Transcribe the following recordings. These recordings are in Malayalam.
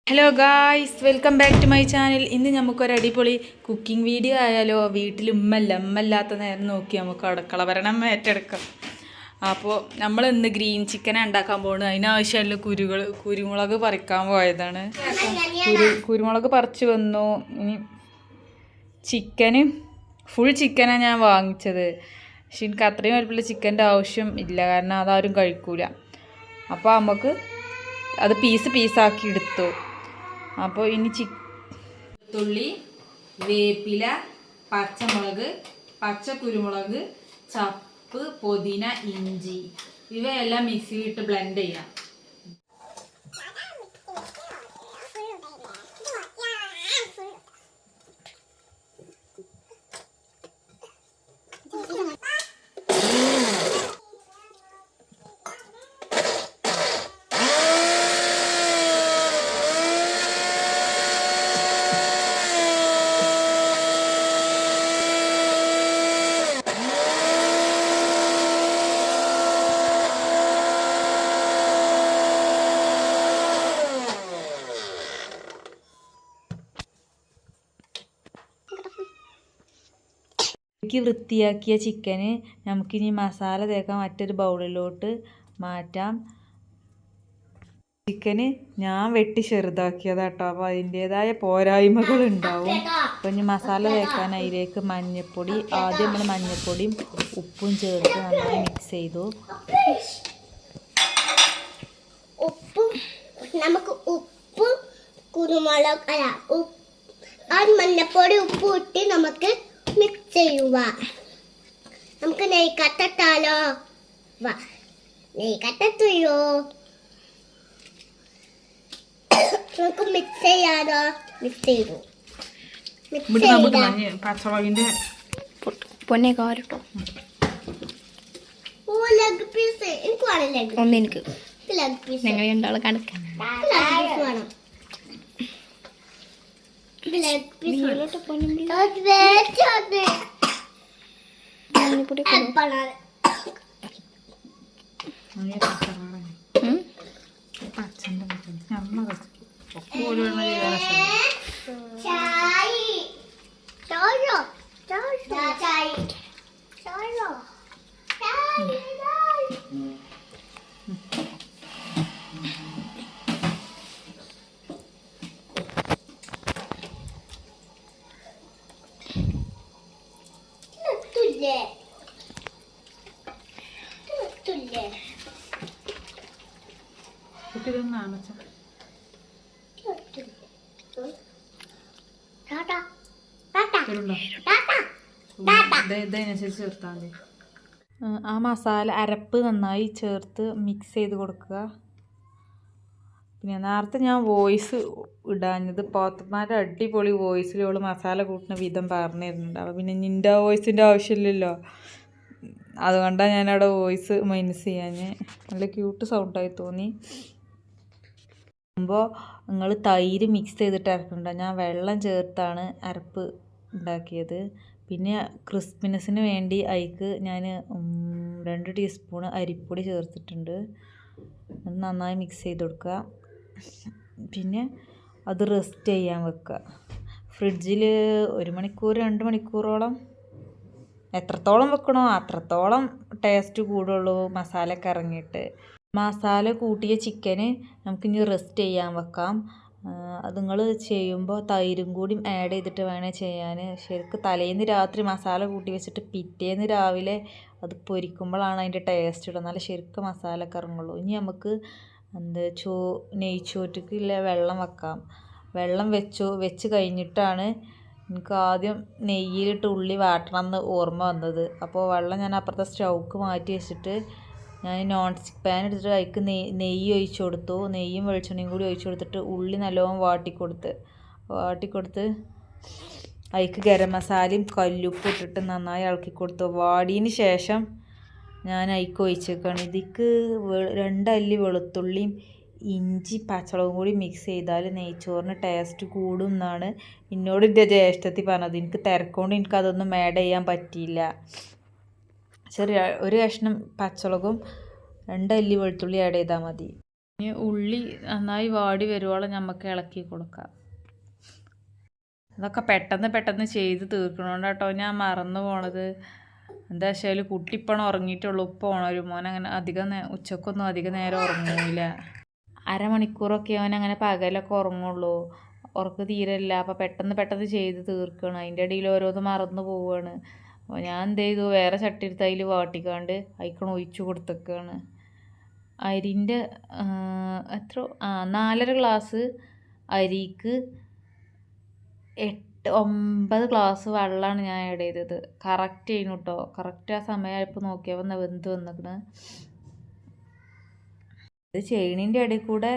Hello guys, welcome back to my channel. ഇന്ന് നമുക്കൊരു അടിപൊളി കുക്കിംഗ് വീഡിയോ ആയാലോ? വീട്ടിൽ ഉമ്മല്ലാത്ത നേരം നോക്കി നമുക്ക് അടുക്കള ഭരണം ഏറ്റെടുക്കാം. അപ്പോൾ നമ്മൾ ഇന്ന് ഗ്രീൻ ചിക്കൻ ഉണ്ടാക്കാൻ പോകുന്നത്. അതിനാവശ്യമുള്ള കുരുമുളക് പറിക്കാൻ പോയതാണ്. കുരുമുളക് പറിച്ച് വന്നു. ഇനി ചിക്കന് ഫുൾ ചിക്കനാണ് ഞാൻ വാങ്ങിച്ചത്. പക്ഷെ എനിക്ക് അത്രയും വലുപ്പമുള്ള ചിക്കൻ്റെ ആവശ്യം ഇല്ല, കാരണം അതാരും കഴിക്കൂല. അപ്പോൾ നമുക്ക് അത് പീസാക്കി എടുത്തു. അപ്പോൾ ഇനി വെളുത്തുള്ളി, വേപ്പില, പച്ചമുളക്, പച്ചക്കുരുമുളക്, ചപ്പ്, പുതിന, ഇഞ്ചി ഇവയെല്ലാം മിക്സിയിലിട്ട് ബ്ലെൻഡ് ചെയ്യാം. വൃത്തിയാക്കിയ ചിക്കന് നമുക്കിനി മസാല തേക്കാൻ മറ്റൊരു ബൗളിലോട്ട് മാറ്റാം. ചിക്കന് ഞാൻ വെട്ടി ചെറുതാക്കിയതാട്ടോ, അപ്പോൾ അതിൻ്റേതായ പോരായ്മകൾ ഉണ്ടാവും. അപ്പോൾ ഇനി മസാല തേക്കാൻ അതിലേക്ക് മഞ്ഞൾപ്പൊടി, ആദ്യം നമ്മൾ മഞ്ഞൾപ്പൊടിയും ഉപ്പും ചേർത്ത് നന്നായി മിക്സ് ചെയ്തു. നമുക്ക് ഉപ്പ്, കുരുമുളക് മഞ്ഞൾപ്പൊടി, ഉപ്പ് ഇട്ട് നമുക്ക് മിക്സ് ചെയ്യുക. നമുക്ക് നെയ്ക്കട്ടാലോ? നെയ്ക്കട്ടോ? നമുക്ക് മിക്സ് ചെയ്യാലോ? മിക്സ് ചെയ്തു. പച്ചമുളകിന്റെ പൊന്നെ കാരട്ടോ ലെഗ് പീസ് എനിക്ക് വേണം. എനിക്ക് ലെഗ് പീസ് ഞങ്ങൾ രണ്ടാളെ കണക്കാൻ വേണം. ഇതനുസരിച്ച് ചേർത്താൽ മതി. ആ മസാല അരപ്പ് നന്നായി ചേർത്ത് മിക്സ് ചെയ്ത് കൊടുക്കുക. പിന്നെ നേരത്തെ ഞാൻ വോയിസ് ഇടാഞ്ഞത്, പോത്തന്മാരുടെ അടിപൊളി വോയിസിലോള് മസാല കൂട്ടുന്ന വിധം പറഞ്ഞു തരുന്നുണ്ട്. അപ്പോൾ പിന്നെ നിൻ്റെ വോയിസിൻ്റെ ആവശ്യമില്ലല്ലോ, അതുകൊണ്ടാണ് ഞാനവിടെ വോയിസ് മൈനസ് ചെയ്യാൻ. നല്ല ക്യൂട്ട് സൗണ്ടായി തോന്നി. അപ്പോൾ നിങ്ങൾ തൈര് മിക്സ് ചെയ്തിട്ട് അരക്കുന്നുണ്ടോ? ഞാൻ വെള്ളം ചേർത്താണ് അരപ്പ് ഉണ്ടാക്കിയത്. പിന്നെ ക്രിസ്പിനെസ്സിന് വേണ്ടി അതിക്ക് ഞാൻ 2 ടീസ്പൂണ് അരിപ്പൊടി ചേർത്തിട്ടുണ്ട്. അത് നന്നായി മിക്സ് ചെയ്ത് കൊടുക്കുക. പിന്നെ അത് റെസ്റ്റ് ചെയ്യാൻ വെക്കുക ഫ്രിഡ്ജിൽ 1 മണിക്കൂർ 2 മണിക്കൂറോളം. എത്രത്തോളം വെക്കണോ അത്രത്തോളം ടേസ്റ്റ് കൂടുള്ളൂ മസാലയൊക്കെ ഇറങ്ങിയിട്ട്. മസാല കൂട്ടിയ ചിക്കന് നമുക്കിനി റെസ്റ്റ് ചെയ്യാൻ വെക്കാം. അത് നിങ്ങൾ ചെയ്യുമ്പോൾ തൈരും കൂടി ആഡ് ചെയ്തിട്ട് വേണേൽ ചെയ്യാൻ. ശരിക്കും തലേന്ന് രാത്രി മസാല കൂട്ടി വെച്ചിട്ട് പിറ്റേന്ന് രാവിലെ അത് പൊരിക്കുമ്പോഴാണ് അതിൻ്റെ ടേസ്റ്റ് ഇടുക. നല്ല ശരിക്കും മസാല ഒക്കെ ഇറങ്ങുള്ളൂ. ഇനി നമുക്ക് നെയ്ച്ചോറ്റിക്കുള്ള വെള്ളം വെക്കാം. വെള്ളം വെച്ച് കഴിഞ്ഞിട്ടാണ് എനിക്ക് ആദ്യം നെയ്യിലിട്ട് ഉള്ളി വാട്ടണം എന്ന് ഓർമ്മ വന്നത്. അപ്പോൾ വെള്ളം ഞാൻ അപ്പുറത്തെ സ്റ്റൗക്ക് മാറ്റി വെച്ചിട്ട് ഞാൻ നോൺ സ്റ്റിക്ക് പാൻ എടുത്തിട്ട് അതിലേക്ക് നെയ്യ് ഒഴിച്ചു കൊടുത്തു. നെയ്യും വെളിച്ചെണ്ണയും കൂടി ഒഴിച്ചു കൊടുത്തിട്ട് ഉള്ളി നല്ലോണം വാട്ടിക്കൊടുത്ത് അതിലേക്ക് ഗരം മസാലയും കല്ലുപ്പ് ഇട്ടിട്ട് നന്നായി ഇളക്കി കൊടുത്തു. വാടിയതിന് ശേഷം ഞാൻ അതിലേക്ക് ഒഴിച്ചേക്കാണ്. ഇതിക്ക് 2 അല്ലി വെളുത്തുള്ളിയും ഇഞ്ചി പച്ചമുളകും കൂടി മിക്സ് ചെയ്താൽ നെയ്ച്ചോറിന് ടേസ്റ്റ് കൂടും എന്നാണ് എന്നോട് എൻ്റെ ജ്യേഷ്ഠത്തി പറഞ്ഞത്. എനിക്ക് തിരക്കൊണ്ട് എനിക്കതൊന്നും ആഡ് ചെയ്യാൻ പറ്റിയില്ല. ഒരു കഷ്ണം പച്ചമുളകും 2 അല്ലി വെളുത്തുള്ളി ആഡ് ചെയ്താൽ മതി. ഇനി ഉള്ളി നന്നായി വാടി വരുവോളം നമുക്ക് ഇളക്കി കൊടുക്കാം. അതൊക്കെ പെട്ടെന്ന് ചെയ്ത് തീർക്കണോണ്ട് കേട്ടോ ഞാൻ മറന്നു പോണത്. എന്താ വെച്ചാൽ കുട്ടിപ്പണം ഉറങ്ങിയിട്ടുള്ളൂ. ഇപ്പോൾ ഒരു മോനങ്ങനെ ഉച്ചക്കൊന്നും അധികം നേരം ഉറങ്ങൂല. അരമണിക്കൂറൊക്കെ അവനങ്ങനെ പകലൊക്കെ ഉറങ്ങുള്ളൂ. ഉറക്ക് തീരല്ല. അപ്പോൾ പെട്ടെന്ന് ചെയ്ത് തീർക്കണം. അതിൻ്റെ ഇടയിൽ ഓരോന്ന് മറന്നു പോവുകയാണ്. അപ്പോൾ ഞാൻ എന്ത് ചെയ്തു, വേറെ ചട്ടിയെടുത്ത് അതിൽ വാട്ടിക്കാണ്ട് അതിക്കണ ഒഴിച്ചു കൊടുത്തേക്കാണ്. അരിൻ്റെ 4.5 ഗ്ലാസ് അരിക്ക് 9 ഗ്ലാസ് വെള്ളമാണ് ഞാൻ ആഡ് ചെയ്തത്. കറക്റ്റ് ചെയ്യുന്നു കേട്ടോ. കറക്റ്റ് ആ സമയമായപ്പോൾ നോക്കിയപ്പോൾ വെന്ത് വന്നിക്കണ്. ഇത് ചെയ്യണീൻ്റെ ഇടയിൽ കൂടെ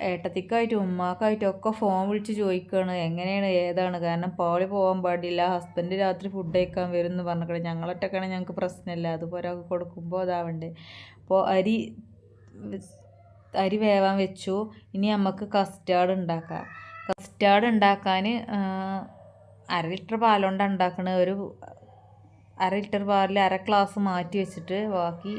ഏട്ടത്തിക്കായിട്ടും ഉമ്മാക്കായിട്ടും ഒക്കെ ഫോൺ വിളിച്ച് ചോദിക്കുകയാണ് എങ്ങനെയാണ് ഏതാണ്. കാരണം പാളി പോകാൻ പാടില്ല, ഹസ്ബൻഡ് രാത്രി ഫുഡ് കഴിക്കാൻ വരും എന്ന് പറഞ്ഞിട്ട്. ഞങ്ങളൊറ്റക്കാണെങ്കിൽ ഞങ്ങൾക്ക് പ്രശ്നമില്ല, അതുപോലെ ഒക്കെ കൊടുക്കുമ്പോൾ അതാവണ്ടേ. അപ്പോൾ അരി വേവാൻ വെച്ചു. ഇനി നമുക്ക് കസ്റ്റാർഡ് ഉണ്ടാക്കാം. കസ്റ്റാർഡ് ഉണ്ടാക്കാൻ 1/2 ലിറ്റർ പാലുകൊണ്ടാണ് ഉണ്ടാക്കുന്നത്. ഒരു 1/2 ലിറ്റർ പാലിൽ 1/2 ഗ്ലാസ് മാറ്റി വെച്ചിട്ട് ബാക്കി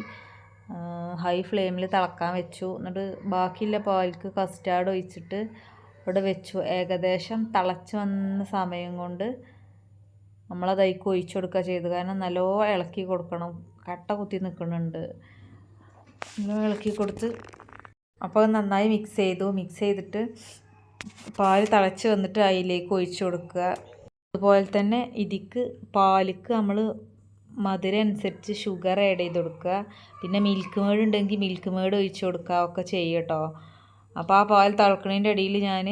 ഹൈ ഫ്ലെയിമിൽ തിളക്കാൻ വെച്ചു. എന്നിട്ട് ബാക്കിയുള്ള പാലിക്ക് കസ്റ്റാർഡ് ഒഴിച്ചിട്ട് ഇവിടെ വെച്ചു. ഏകദേശം തിളച്ച് വന്ന സമയം കൊണ്ട് നമ്മളതൈക്ക് ഒഴിച്ചു കൊടുക്കുക ചെയ്തു. കാരണം നല്ലോണം ഇളക്കി കൊടുക്കണം, കട്ട കുത്തി നിൽക്കുന്നുണ്ട്. നല്ലോണം ഇളക്കി കൊടുത്ത് അപ്പോൾ നന്നായി മിക്സ് ചെയ്തിട്ട് പാൽ തിളച്ച് വന്നിട്ട് അതിലേക്ക് ഒഴിച്ചു കൊടുക്കുക. അതുപോലെ തന്നെ പാലിക്ക് നമ്മൾ മധുരം അനുസരിച്ച് ഷുഗർ ആഡ് ചെയ്ത് കൊടുക്കുക. പിന്നെ മിൽക്ക് മേഡ് ഉണ്ടെങ്കിൽ മിൽക്ക് മേഡ് ഒഴിച്ചു കൊടുക്കുക ഒക്കെ ചെയ്യട്ടോ. അപ്പോൾ ആ പാൽ തിളക്കണതിൻ്റെ ഇടയിൽ ഞാൻ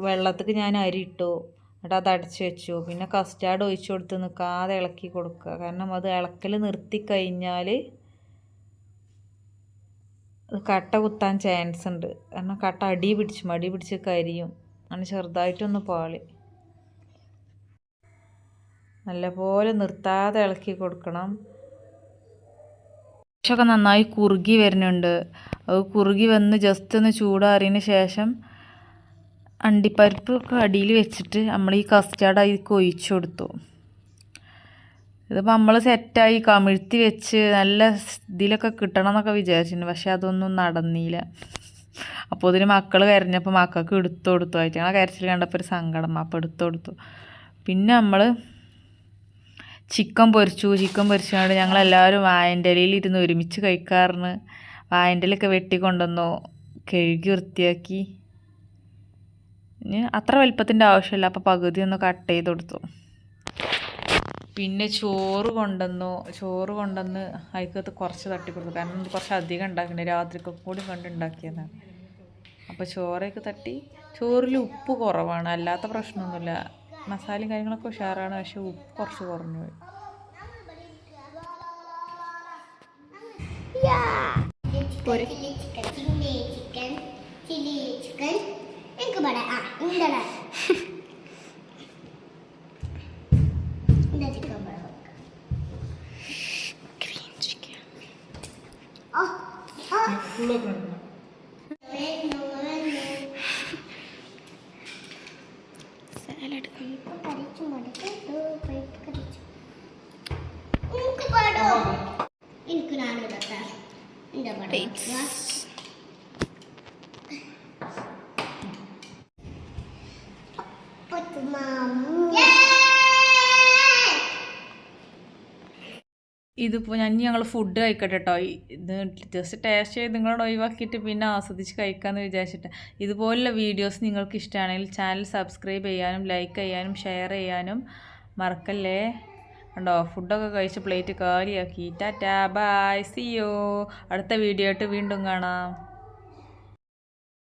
വെള്ളത്തേക്ക് ഞാൻ അരി ഇട്ടു. എന്നിട്ട് അത് അടച്ച് വെച്ചു. പിന്നെ കസ്റ്റാർഡ് ഒഴിച്ചു കൊടുത്ത് നിൽക്കാതെ ഇളക്കി കൊടുക്കുക. കാരണം അത് ഇളക്കൽ നിർത്തിക്കഴിഞ്ഞാൽ കട്ട കുത്താൻ ചാൻസ് ഉണ്ട്. കാരണം കട്ട മടി പിടിച്ച് കരിയും. അങ്ങനെ ചെറുതായിട്ടൊന്ന് പാളി നല്ലപോലെ നിർത്താതെ ഇളക്കി കൊടുക്കണം. ശേഷമൊക്കെ നന്നായി കുറുകി വരുന്നുണ്ട്. അത് കുറുകി വന്ന് ജസ്റ്റ് ഒന്ന് ചൂടാറിയതിന് ശേഷം അണ്ടിപ്പരിപ്പൊക്കെ അടിയിൽ വെച്ചിട്ട് നമ്മൾ ഈ കസ്റ്റാർഡ് അതിലേക്ക് ഒഴിച്ചു കൊടുത്തു. ഇതിപ്പോൾ നമ്മൾ സെറ്റായി കമിഴ്ത്തി വെച്ച് നല്ല ഇതിലൊക്കെ കിട്ടണം എന്നൊക്കെ വിചാരിച്ചിട്ടുണ്ട്. പക്ഷെ അതൊന്നും നടന്നില്ല. അപ്പോൾ ഇതിന് മക്കൾ കരഞ്ഞപ്പോൾ മക്കൾക്ക് എടുത്തു കൊടുത്തു. ഞങ്ങളെ കരച്ചിൽ കണ്ടപ്പോൾ ഒരു സങ്കടം. അപ്പോൾ എടുത്തു കൊടുത്തു. പിന്നെ നമ്മൾ ചിക്കൻ പൊരിച്ചുകൊണ്ട് ഞങ്ങളെല്ലാവരും വാഴൻ്റെ ഇലയിൽ ഇരുന്ന് ഒരുമിച്ച് കഴിക്കാറുണ്ട്. വാഴൻ്റെ ഇലയൊക്കെ വെട്ടിക്കൊണ്ടുവന്നു, കഴുകി വൃത്തിയാക്കി. ഇനി അത്ര വലിപ്പത്തിൻ്റെ ആവശ്യമില്ല, അപ്പോൾ പകുതി ഒന്ന് കട്ട് ചെയ്ത് കൊടുത്തു. പിന്നെ ചോറ് കൊണ്ടുവന്ന് അതിക്കകത്ത് കുറച്ച് തട്ടിക്കൊടുത്തു. കാരണം ഇത് കുറച്ച് അധികം ഉണ്ടാക്കണ്ടേ, രാത്രിക്കൊക്കെ കൂടി ഉണ്ടാക്കിയതാണ്. അപ്പോൾ ചോറൊക്കെ തട്ടി. ചോറിൽ ഉപ്പ് കുറവാണ്, അല്ലാത്ത പ്രശ്നമൊന്നുമില്ല. മസാലയും കാര്യങ്ങളൊക്കെ ഉഷാറാണ്, പക്ഷെ ഉപ്പ് കുറച്ച് കുറഞ്ഞു പോയി. ഇതിപ്പോൾ ഞങ്ങൾ ഫുഡ് കഴിക്കട്ടെ കേട്ടോ. ഇത് ജസ്റ്റ് ടേസ്റ്റ് ചെയ്ത് നിങ്ങളോട് ഒഴിവാക്കിയിട്ട് പിന്നെ ആസ്വദിച്ച് കഴിക്കാമെന്ന് വിചാരിച്ചിട്ട്. ഇതുപോലുള്ള വീഡിയോസ് നിങ്ങൾക്ക് ഇഷ്ടമാണെങ്കിൽ ചാനൽ സബ്സ്ക്രൈബ് ചെയ്യാനും ലൈക്ക് ചെയ്യാനും ഷെയർ ചെയ്യാനും മറക്കല്ലേ. കണ്ടോ, ഫുഡൊക്കെ കഴിച്ച് പ്ലേറ്റ് കാലിയാക്കി. Tata bye, see you. അടുത്ത വീഡിയോ ആയിട്ട് വീണ്ടും കാണാം.